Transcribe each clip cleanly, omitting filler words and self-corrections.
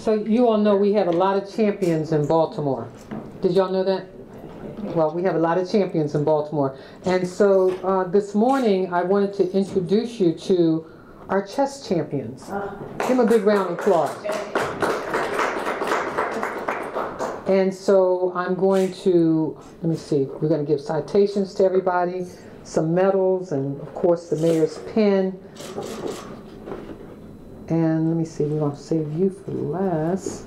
So you all know we have a lot of champions in Baltimore. Did y'all know that? Well, we have a lot of champions in Baltimore. And so this morning I wanted to introduce you to our chess champions. Give them a big round of applause. And so I'm going to, let me see, we're going to give citations to everybody, some medals, and of course the mayor's pen. And let me see, we're going to save you for last.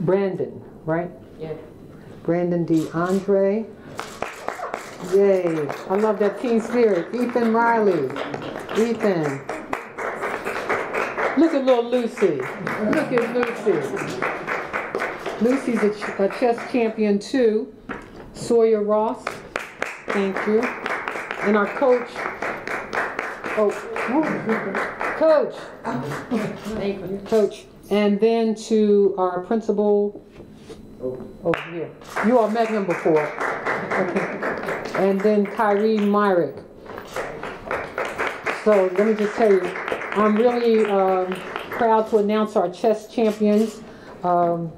Brandon, right? Yeah. Brandon DeAndre. Yay. I love that team spirit. Ethan Riley. Ethan. Look at little Lucy. Look at Lucy. Lucy's a chess champion too. Sawyer Ross. Thank you. And our coach. Oh, coach. Thank you. Coach. And then to our principal. Over here. You all met him before. Okay. And then Kyrie Myrick. So let me just tell you, I'm really proud to announce our chess champions.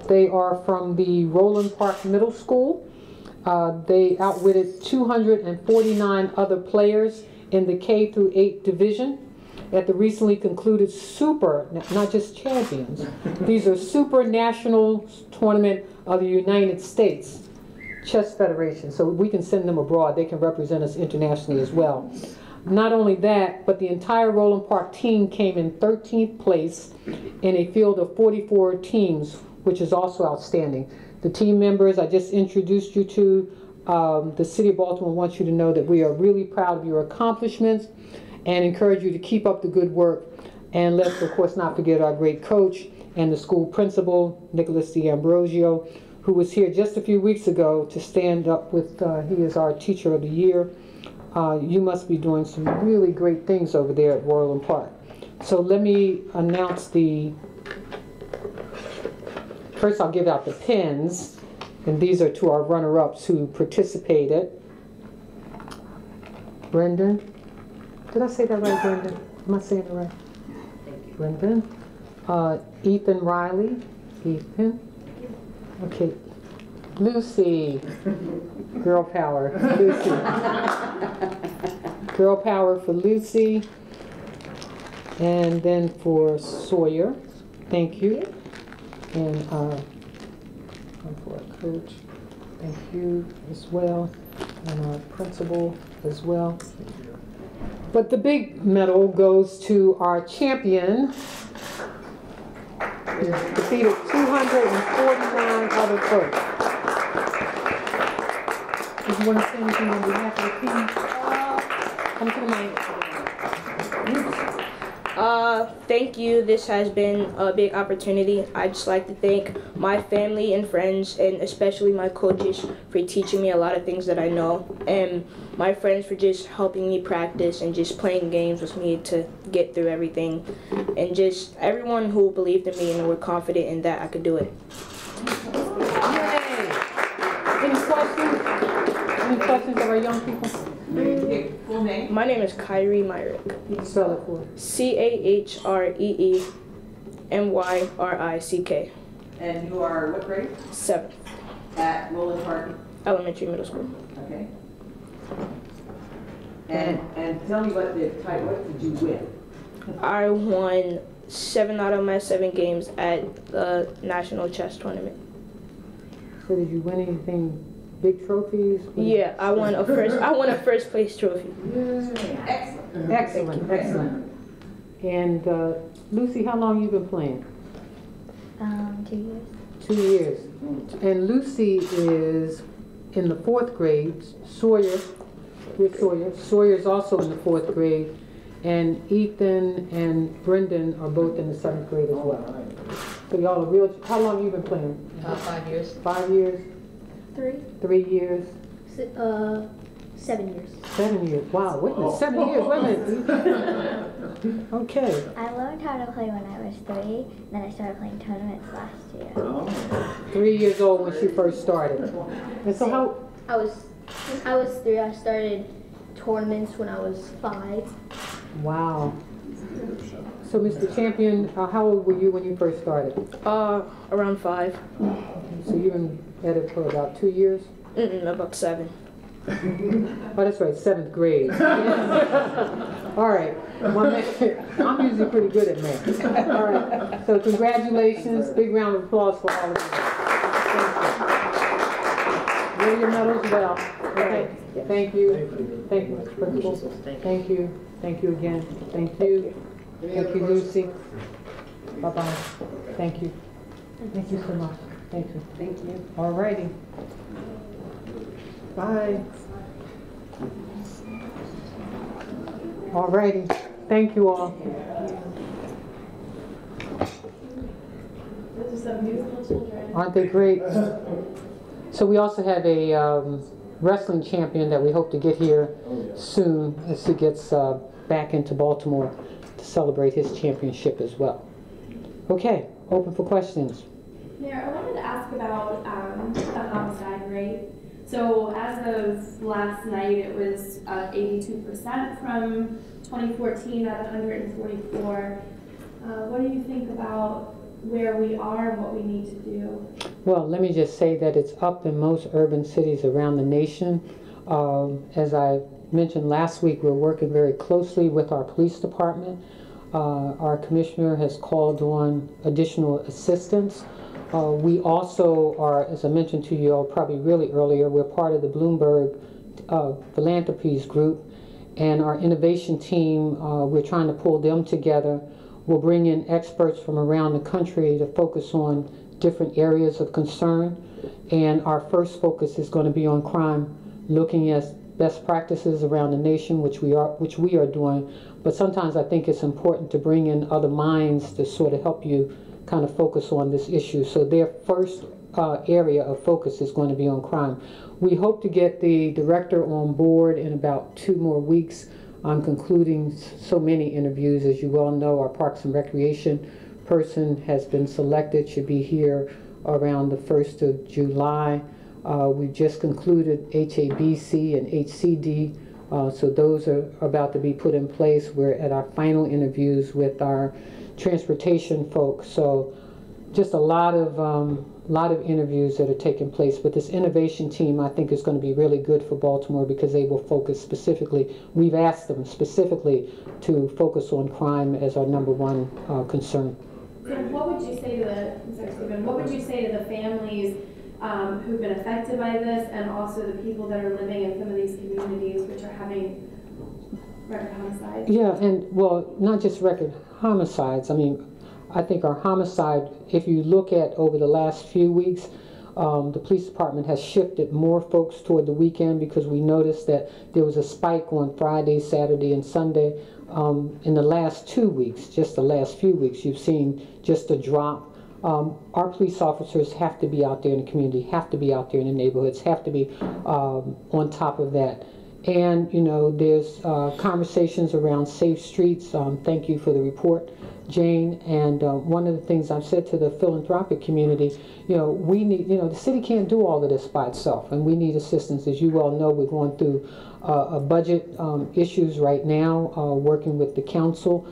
They are from the Roland Park Middle School. They outwitted 249 other players in the K through 8 division at the recently concluded Super, not just champions, these are Super National Tournament of the United States Chess Federation. So we can send them abroad. They can represent us internationally as well. Not only that, but the entire Roland Park team came in 13th place in a field of 44 teams, which is also outstanding. The team members I just introduced you to, the City of Baltimore wants you to know that we are really proud of your accomplishments and encourage you to keep up the good work. And let's, of course, not forget our great coach and the school principal, Nicholas D'Ambrosio, who was here just a few weeks ago to stand up with, he is our Teacher of the Year. You must be doing some really great things over there at Roland Park. So let me announce first I'll give out the pins, and these are to our runner-ups who participated. Brendan. Did I say that right, Brendan? Am I saying it right? Thank you. Brendan. Ethan Riley. Ethan. Okay. Lucy. Girl power. Lucy. Girl power for Lucy. And then for Sawyer. Thank you. And for our coach. Thank you as well. And our principal as well. But the big medal goes to our champion, who defeated 249 other folks. Did you want to say anything on behalf of the team? Come to the mic. Thank you. This has been a big opportunity. I'd just like to thank my family and friends, and especially my coaches for teaching me a lot of things that I know, and my friends for just helping me practice and just playing games with me to get through everything, and just everyone who believed in me and were confident in that I could do it. Yay! Any questions? Any questions of our young people? Full name? My name is Kyrie Myrick. You can spell it for us. CAHREEMYRICK. And you are what grade? 7th. At Roland Park. Elementary, middle school. Okay. And tell me what did you win? I won 7 out of my 7 games at the National Chess Tournament. So did you win anything, big trophies? Yeah, I won a first place trophy. Excellent. Excellent, excellent. And Lucy, how long you been playing? 2 years. 2 years. And Lucy is in the 4th grade. Sawyer, with Sawyer. Sawyer's also in the 4th grade. And Ethan and Brendan are both in the 7th grade as well. So y'all are real. How long you been playing? 5 years. 5 years? 3. 3 years? 7 years. 7 years. Wow, wait a minute. 7 years. Wait a minute. Okay. I learned how to play when I was 3, then I started playing tournaments last year. 3 years old when she first started. And so how? I was 3. I started tournaments when I was 5. Wow. So, Mr. Champion, how old were you when you first started? Around 5. So you've been at it for about 2 years? About 7. Oh, that's right, 7th grade. All right. I'm usually pretty good at math. All right. So congratulations. Big round of applause for all of you. Thank you. Wear your medals well. Okay. Thank you. Thank you, Mr. Principal. Thank you. Thank you again. Thank you. Thank you, Lucy. Bye-bye. Thank you. Thank you so much. Thank you. Thank you. All righty. Bye. All righty. Thank you all. Those are some beautiful children. Aren't they great? So we also have a wrestling champion that we hope to get here soon as he gets back into Baltimore to celebrate his championship as well. Okay, open for questions. Mayor, I wanted to ask about the homicide rate. So as of last night, it was 82% from 2014 at 144. What do you think about where we are and what we need to do? Well, let me just say that it's up in most urban cities around the nation. As I mentioned last week, we're working very closely with our police department. Our commissioner has called on additional assistance. We also are, as I mentioned to you all probably really earlier, we're part of the Bloomberg Philanthropies group, and our innovation team, we're trying to pull them together. We'll bring in experts from around the country to focus on different areas of concern, and our first focus is going to be on crime, looking at best practices around the nation, which we are doing. But sometimes I think it's important to bring in other minds to sort of help you kind of focus on this issue. So their first area of focus is going to be on crime. We hope to get the director on board in about 2 more weeks. I'm concluding so many interviews. As you well know, our Parks and Recreation person has been selected, should be here around the 1st of July. We've just concluded HABC and HCD, so those are about to be put in place. We're at our final interviews with our transportation folks, so just a lot of interviews that are taking place. But this innovation team, I think, is going to be really good for Baltimore because they will focus specifically. We've asked them specifically to focus on crime as our #1 concern. So what would you say to what would you say to the families who've been affected by this, and also the people that are living in some of these communities which are having record homicides? Yeah, and well, not just record homicides. I mean, I think our homicide, if you look at over the last few weeks, the police department has shifted more folks toward the weekend because we noticed that there was a spike on Friday, Saturday, and Sunday. In the last 2 weeks, just the last few weeks, you've seen just a drop. Our police officers have to be out there in the community, have to be out there in the neighborhoods, have to be on top of that. And, you know, there's conversations around safe streets. Thank you for the report, Jane. And one of the things I've said to the philanthropic community, you know, we need, you know, the city can't do all of this by itself, and we need assistance. As you well know, we're going through a budget issues right now, working with the council.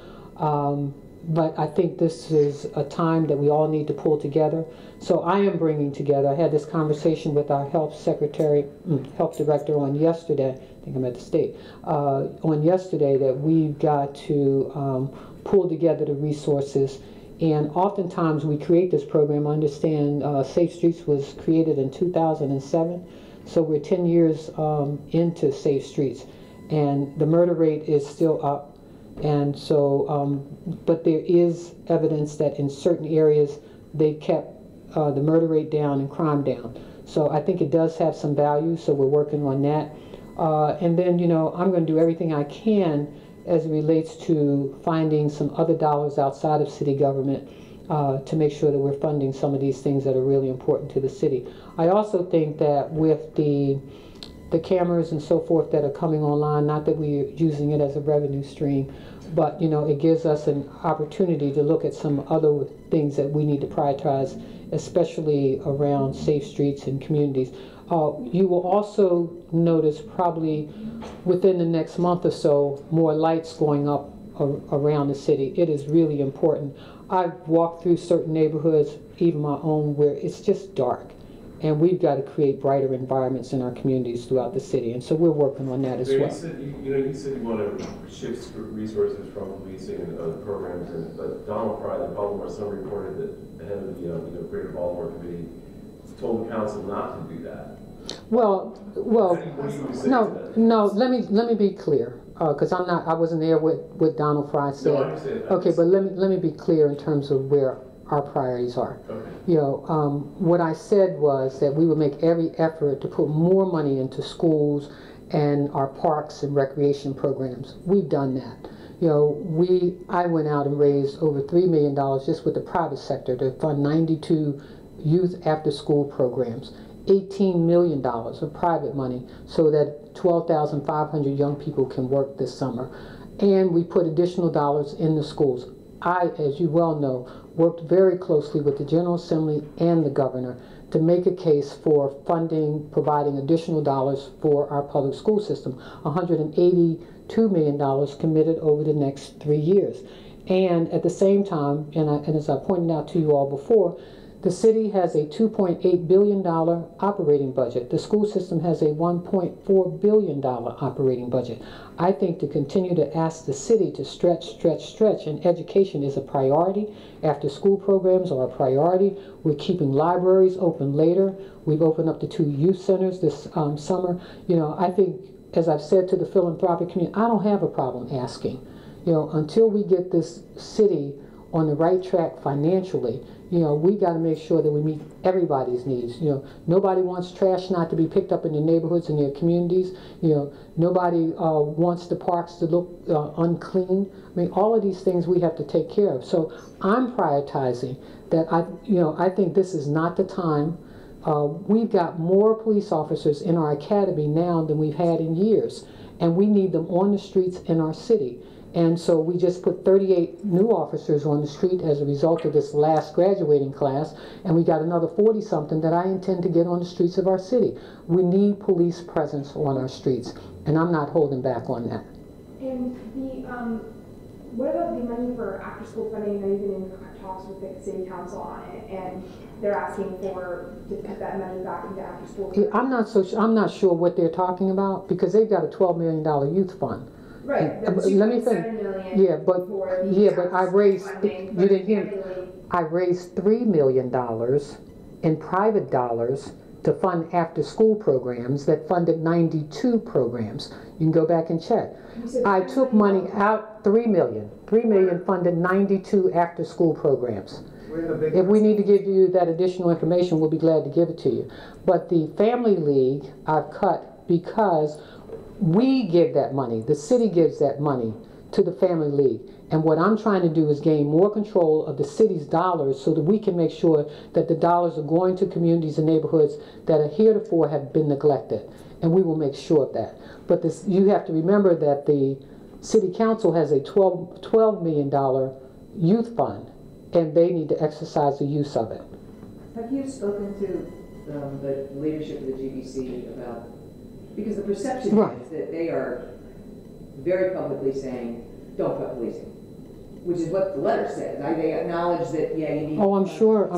But I think this is a time that we all need to pull together. So I am bringing together, I had this conversation with our health director on yesterday, I think I'm at the state, on yesterday, that we've got to pull together the resources. And oftentimes we create this program, understand Safe Streets was created in 2007, so we're 10 years into Safe Streets, and the murder rate is still up. And so, but there is evidence that in certain areas they've kept the murder rate down and crime down. So I think it does have some value, so we're working on that. And then, you know, I'm going to do everything I can as it relates to finding some other dollars outside of city government to make sure that we're funding some of these things that are really important to the city. I also think that with the cameras and so forth that are coming online, not that we're using it as a revenue stream, but, you know, it gives us an opportunity to look at some other things that we need to prioritize, especially around safe streets and communities. You will also notice probably within the next month or so more lights going up around the city. It is really important. I've walked through certain neighborhoods, even my own, where it's just dark. And we've got to create brighter environments in our communities throughout the city. And so we're working on that as well. You said you want to shift resources from policing and other programs, but Donald Fry, the Baltimore Sun, reported that the head of the Greater Baltimore Committee told the council not to do that. Well, no. Let me be clear, because I wasn't there with Donald Fry said. No, I understand. Okay, but let me be clear in terms of where our priorities are. Okay. What I said was that we would make every effort to put more money into schools and our parks and recreation programs. We've done that. I went out and raised over $3 million just with the private sector to fund 92 youth after-school programs. $18 million of private money so that 12,500 young people can work this summer. And we put additional dollars in the schools. I, as you well know, worked very closely with the General Assembly and the governor to make a case for funding, providing additional dollars for our public school system. $182 million committed over the next 3 years. And at the same time, and as I pointed out to you all before, the city has a $2.8 billion operating budget. The school system has a $1.4 billion operating budget. I think to continue to ask the city to stretch, and education is a priority. After school programs are a priority. We're keeping libraries open later. We've opened up the 2 youth centers this summer. I think, as I've said to the philanthropic community, I don't have a problem asking. Until we get this city on the right track financially, we got to make sure that we meet everybody's needs. Nobody wants trash not to be picked up in their neighborhoods and their communities. Nobody wants the parks to look unclean. I mean, all of these things we have to take care of. So I'm prioritizing that. I think this is not the time. We've got more police officers in our academy now than we've had in years, and we need them on the streets in our city. And so we just put 38 new officers on the street as a result of this last graduating class, and we got another 40-something that I intend to get on the streets of our city. We need police presence on our streets, and I'm not holding back on that. And what about the money for after-school funding? I've been in talks with the city council on it, and they're asking to put that money back into after-school. I'm not sure what they're talking about, because they've got a $12 million youth fund. Right. Let me think. Yeah, but I raised. You didn't hear me. I raised $3 million in private dollars to fund after-school programs that funded 92 programs. You can go back and check. I took money out, $3 million funded 92 after-school programs. If we need to give you that additional information, we'll be glad to give it to you. But the Family League I've cut because we give that money, the city gives that money to the Family League. And what I'm trying to do is gain more control of the city's dollars so that we can make sure that the dollars are going to communities and neighborhoods that are heretofore have been neglected. And we will make sure of that. But you have to remember that the city council has a $12 million youth fund, and they need to exercise the use of it. Have you spoken to the leadership of the GBC about, because the perception is that they are very publicly saying, don't cut policing, which is what the letter says. They acknowledge that, yeah, you need I'm sure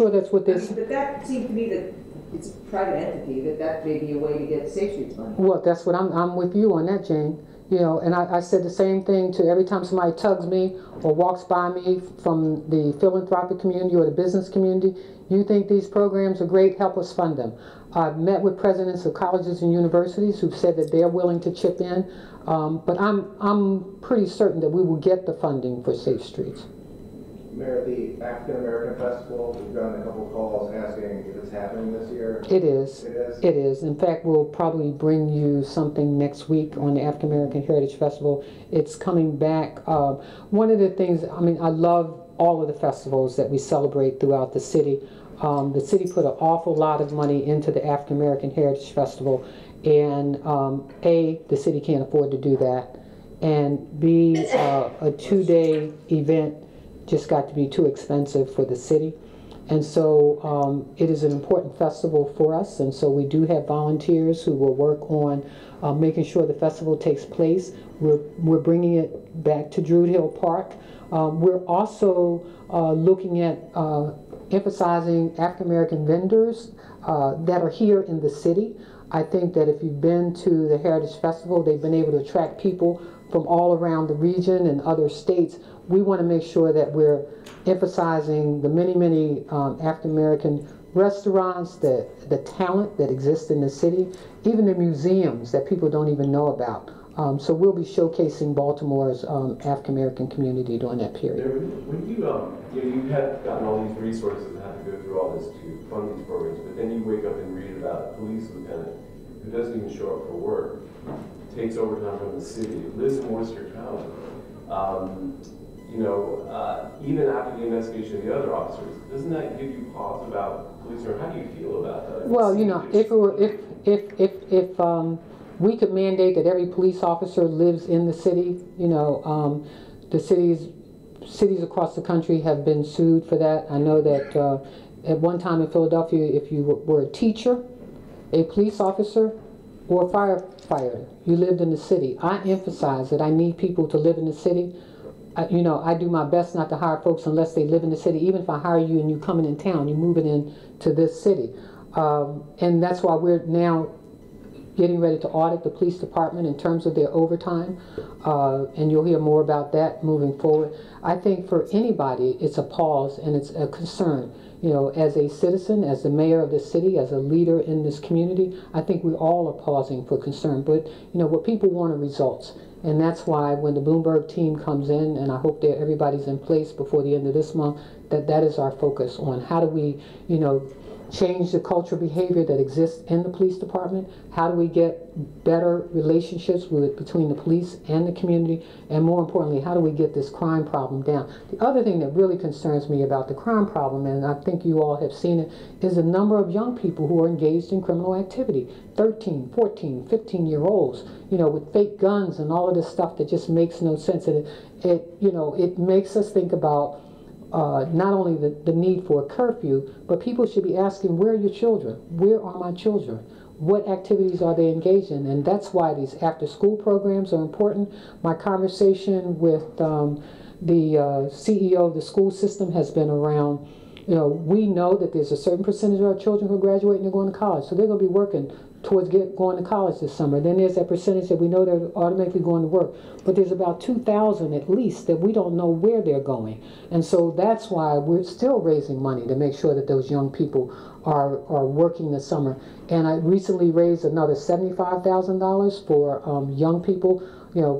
that's what this. But that seems to me that it's a private entity, that may be a way to get Safe Streets money. Well, that's what I'm with you on that, Jane. And I said the same thing to every time somebody tugs me or walks by me from the philanthropic community or the business community. You think these programs are great? Help us fund them. I've met with presidents of colleges and universities who've said that they're willing to chip in, but I'm pretty certain that we will get the funding for Safe Streets. Mayor, the African American Festival, we've gotten a couple calls asking if it's happening this year. It is. It is? It is. In fact, we'll probably bring you something next week on the African American Heritage Festival. It's coming back. One of the things, I love all of the festivals that we celebrate throughout the city. The city put an awful lot of money into the African American Heritage Festival, and the city can't afford to do that, and B, a 2-day event just got to be too expensive for the city. And so it is an important festival for us, and so we do have volunteers who will work on making sure the festival takes place. We're bringing it back to Druid Hill Park. We're also looking at emphasizing African American vendors that are here in the city. I think that if you've been to the Heritage Festival, they've been able to attract people from all around the region and other states. We want to make sure that we're emphasizing the many African American restaurants, the talent that exists in the city, even the museums that people don't even know about. So we'll be showcasing Baltimore's African American community during that period. When you have gotten all these resources and have to go through all this to fund these programs, but then you wake up and read about a police lieutenant who doesn't even show up for work, takes overtime from the city, lives in Worcester County. Even after the investigation of the other officers, doesn't that give you pause about police, or how do you feel about that? Well, if we could mandate that every police officer lives in the city, the cities across the country have been sued for that. I know that at one time in Philadelphia, if you were a teacher, a police officer, or a firefighter, you lived in the city. I emphasize that I need people to live in the city. I do my best not to hire folks unless they live in the city. Even if I hire you and you coming in town, you're moving into this city. And that's why we're now getting ready to audit the police department in terms of their overtime. And you'll hear more about that moving forward. I think for anybody, it's a pause and it's a concern. As a citizen, as the mayor of the city, as a leader in this community, I think we all are pausing for concern. But, what people want are results. And that's why when the Bloomberg team comes in, and I hope that everybody's in place before the end of this month, that is our focus on how do we, change the cultural behavior that exists in the police department? How do we get better relationships between the police and the community? And more importantly, how do we get this crime problem down? The other thing that really concerns me about the crime problem, and I think you all have seen it, is the number of young people who are engaged in criminal activity. 13, 14, 15-year-olds, with fake guns and all of this stuff that just makes no sense. And it makes us think about not only the need for a curfew, but people should be asking, where are your children? Where are my children? What activities are they engaged in? And that's why these after-school programs are important. My conversation with the CEO of the school system has been around, we know that there's a certain percentage of our children who graduate and they're going to college, so they're going to be working towards going to college this summer. Then there's that percentage that we know they're automatically going to work. But there's about 2,000 at least that we don't know where they're going. And so that's why we're still raising money to make sure that those young people are working this summer. And I recently raised another $75,000 for young people.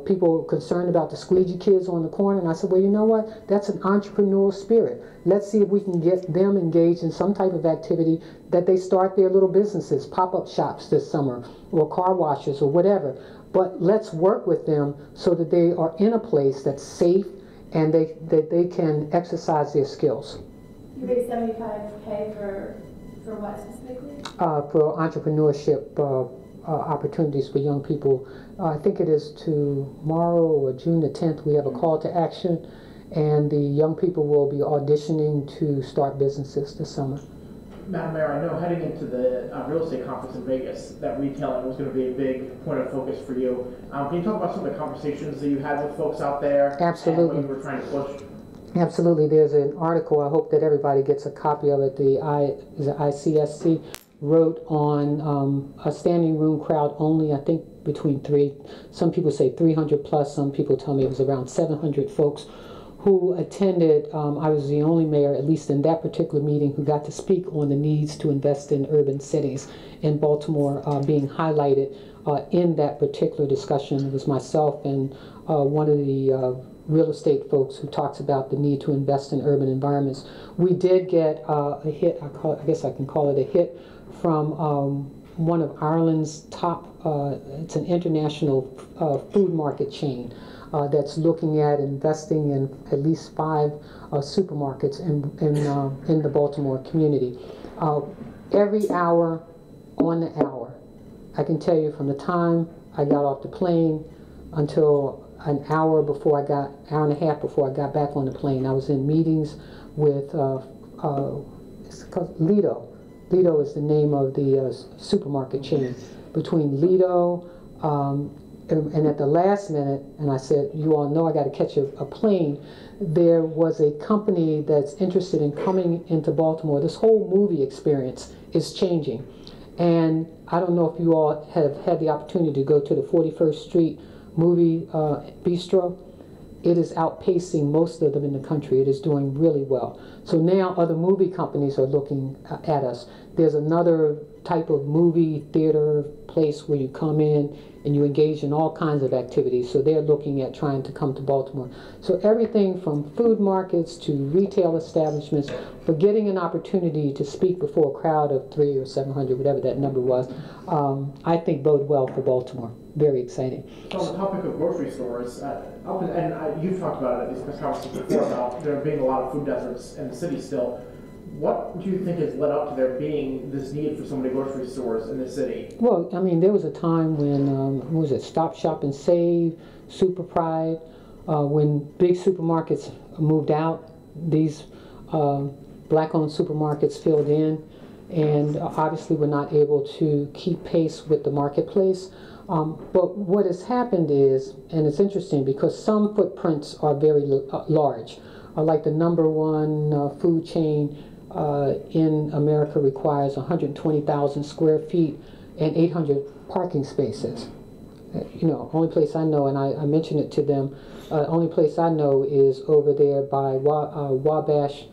People concerned about the squeegee kids on the corner. And I said, well, you know what? That's an entrepreneurial spirit. Let's see if we can get them engaged in some type of activity that they start their little businesses, pop-up shops this summer, or car washes, or whatever. But let's work with them so that they are in a place that's safe and that they can exercise their skills. You raised $75K for what specifically? For entrepreneurship opportunities for young people. I think it is tomorrow or June the 10th, we have a call to action, and the young people will be auditioning to start businesses this summer. Madam Mayor, I know heading into the real estate conference in Vegas, that retailing was going to be a big point of focus for you. Can you talk about some of the conversations that you had with folks out there? Absolutely. And what you were trying to push? Absolutely. There's an article, I hope that everybody gets a copy of it, the ICSC wrote on a standing room crowd only, I think some people say 300 plus, some people tell me it was around 700 folks who attended. I was the only mayor, at least in that particular meeting, who got to speak on the needs to invest in urban cities, in Baltimore being highlighted in that particular discussion. It was myself and one of the real estate folks who talks about the need to invest in urban environments. We did get a hit, I guess I can call it a hit, from one of Ireland's top, it's an international food market chain that's looking at investing in at least 5 supermarkets in the Baltimore community. Every hour on the hour, I can tell you from the time I got off the plane until an hour and a half before I got back on the plane, I was in meetings with it's called Lido. Lido is the name of the supermarket chain. Between Lido, and at the last minute, and I said, you all know I got to catch a plane, there was a company that's interested in coming into Baltimore. This whole movie experience is changing. And I don't know if you all have had the opportunity to go to the 41st Street movie bistro. It is outpacing most of them in the country. It is doing really well. So now other movie companies are looking at us. There's another type of movie theater place where you come in and you engage in all kinds of activities. So they're looking at trying to come to Baltimore. So everything from food markets to retail establishments, for getting an opportunity to speak before a crowd of 300 or 700, whatever that number was, I think bode well for Baltimore. Very exciting. On the topic of grocery stores, you've talked about it at these conferences before about there being a lot of food deserts in the city still. What do you think has led up to there being this need for so many grocery stores in the city? Well, I mean, there was a time when, what was it, Stop, Shop, and Save, Super Pride, when big supermarkets moved out, these black-owned supermarkets filled in, and obviously were not able to keep pace with the marketplace. But what has happened is, and it's interesting because some footprints are very large, like the #1 food chain in America requires 120,000 square feet and 800 parking spaces. You know, only place I know, and I mentioned it to them, only place I know is over there by Wabash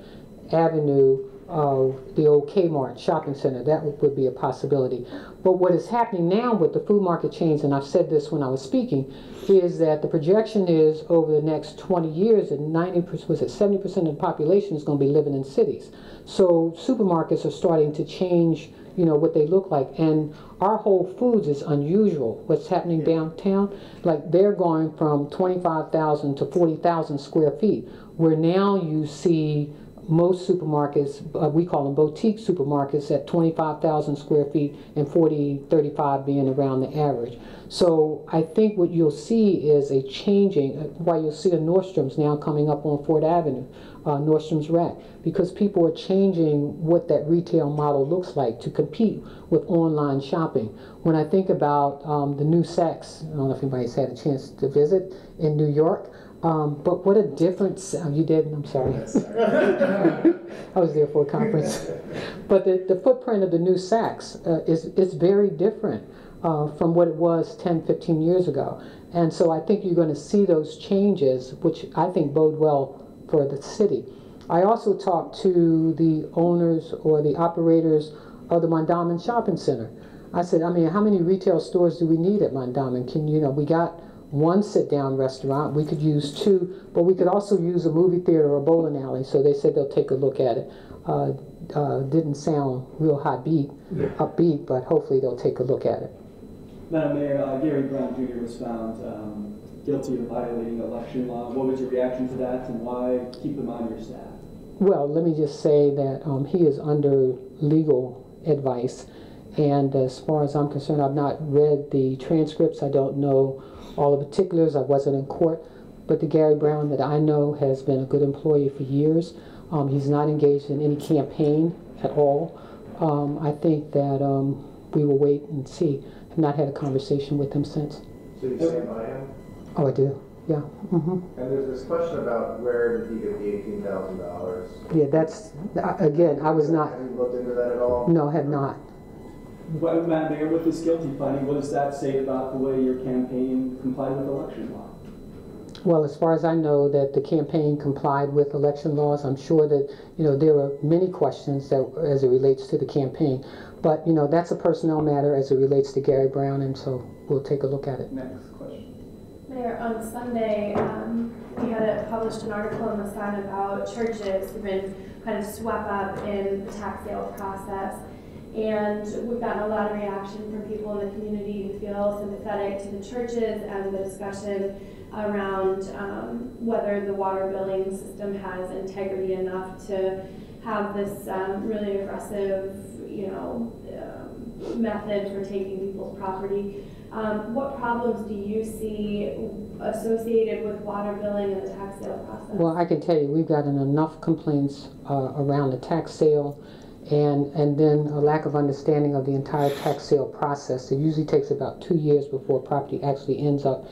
Avenue, the old Kmart shopping center. That would be a possibility. But what is happening now with the food market chains, and I've said this when I was speaking, is that the projection is over the next 20 years that 70% of the population is going to be living in cities. So supermarkets are starting to change, you know, what they look like. And our Whole Foods is unusual. What's happening downtown, like they're going from 25,000 to 40,000 square feet, where now you see most supermarkets, we call them boutique supermarkets, at 25,000 square feet and 35 being around the average. So I think what you'll see is a changing, why you'll see a Nordstrom's now coming up on 4th Avenue, Nordstrom's Rack, because people are changing what that retail model looks like to compete with online shopping. When I think about the new Saks, I don't know if anybody's had a chance to visit in New York, but what a difference, you did, I'm sorry. I was there for a conference. But the footprint of the new Saks is very different from what it was 10, 15 years ago. And so I think you're going to see those changes, which I think bode well for the city. I also talked to the owners or the operators of the Mondawmin Shopping Center. I said, I mean, how many retail stores do we need at Mondawmin? We got one sit-down restaurant, we could use 2, but we could also use a movie theater or a bowling alley. So they said they'll take a look at it. Didn't sound real upbeat, but hopefully they'll take a look at it. Madam Mayor, Gary Brown Jr. was found guilty of violating election law. What was your reaction to that, and why keep him on your staff? Well, let me just say that he is under legal advice, and as far as I'm concerned, I've not read the transcripts. I don't know all the particulars. I wasn't in court, but the Gary Brown that I know has been a good employee for years. He's not engaged in any campaign at all. I think that we will wait and see. I've not had a conversation with him since. So you stand by him? Oh, I do. Yeah. And there's this question about where did he get the $18,000? Yeah, that's, again, I was not. Have you looked into that at all? No, have not. Well, Madam Mayor, with this guilty finding, what does that say about the way your campaign complied with election law? Well, as far as I know, that the campaign complied with election laws. I'm sure that, there are many questions that as it relates to the campaign. But, that's a personnel matter as it relates to Gary Brown, and so we'll take a look at it. Next question. Mayor, on Sunday, we had published an article in the Sun about churches who've been kind of swept up in the tax sale process. And we've gotten a lot of reaction from people in the community who feel sympathetic to the churches and the discussion around whether the water billing system has integrity enough to have this really aggressive, method for taking people's property. What problems do you see associated with water billing and the tax sale process? Well, I can tell you we've gotten enough complaints around the tax sale and then a lack of understanding of the entire tax sale process. It usually takes about 2 years before property actually ends up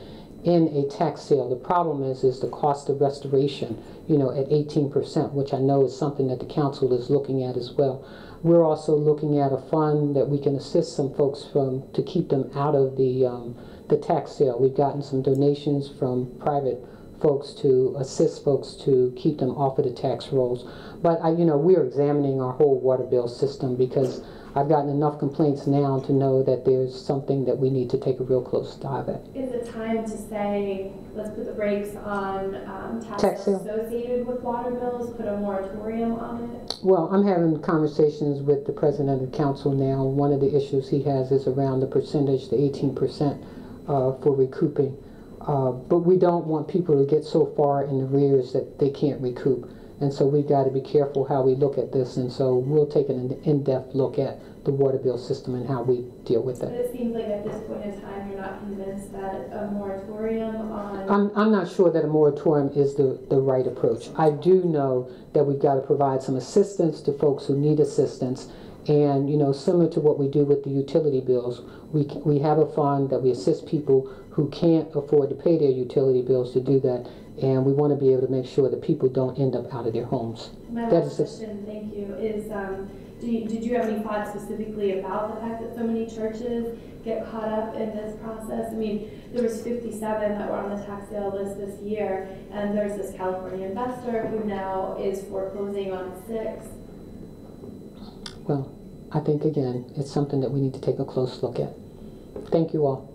in a tax sale. The problem is the cost of restoration, you know, at 18%, which I know is something that the council is looking at as well. We're also looking at a fund that we can assist some folks from to keep them out of the tax sale. We've gotten some donations from private folks to assist folks to keep them off of the tax rolls. But you know, we're examining our whole water bill system because I've gotten enough complaints now to know that there's something that we need to take a real close dive at. Is it time to say, let's put the brakes on taxes associated with water bills, put a moratorium on it? Well, I'm having conversations with the president of the council now. One of the issues he has is around the percentage, the 18% for recouping. But we don't want people to get so far in arrears that they can't recoup. And so we've got to be careful how we look at this. And so we'll take an in-depth look at the water bill system and how we deal with it. But it seems like at this point in time, you're not convinced that a moratorium on... I'm not sure that a moratorium is the right approach. I do know that we've got to provide some assistance to folks who need assistance. And, you know, similar to what we do with the utility bills, we have a fund that we assist people who can't afford to pay their utility bills to do that. And we want to be able to make sure that people don't end up out of their homes. My last question, thank you, is did you have any thoughts specifically about the fact that so many churches get caught up in this process? I mean, there was 57 that were on the tax sale list this year, and there's this California investor who now is foreclosing on 6. Well, I think, again, it's something that we need to take a close look at. Thank you all.